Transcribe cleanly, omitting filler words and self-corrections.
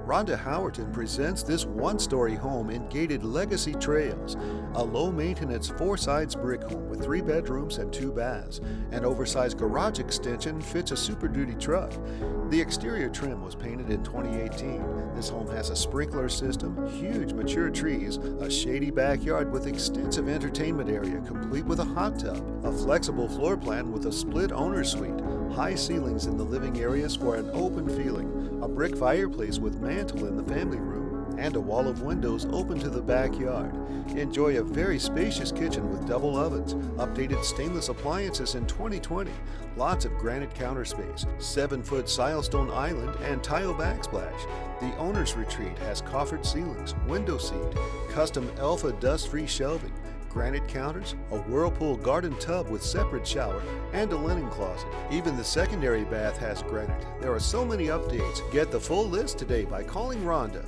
Rhonda Howerton presents this one-story home in gated Legacy Trails, a low-maintenance 4-sides brick home with 3 bedrooms and 2 baths. An oversized garage extension fits a Super Duty truck. The exterior trim was painted in 2018. This home has a sprinkler system, huge mature trees, a shady backyard with extensive entertainment area complete with a hot tub, a flexible floor plan with a split owner suite, high ceilings in the living areas for an open feeling, a brick fireplace with mantle in the family room, and a wall of windows open to the backyard. Enjoy a very spacious kitchen with double ovens, updated stainless appliances in 2020, lots of granite counter space, 7-foot Silestone island, and tile backsplash. The owner's retreat has coffered ceilings, window seat, custom Elfa dust-free shelving, granite counters, a Whirlpool garden tub with separate shower, and a linen closet. Even the secondary bath has granite. There are so many updates. Get the full list today by calling Rhonda.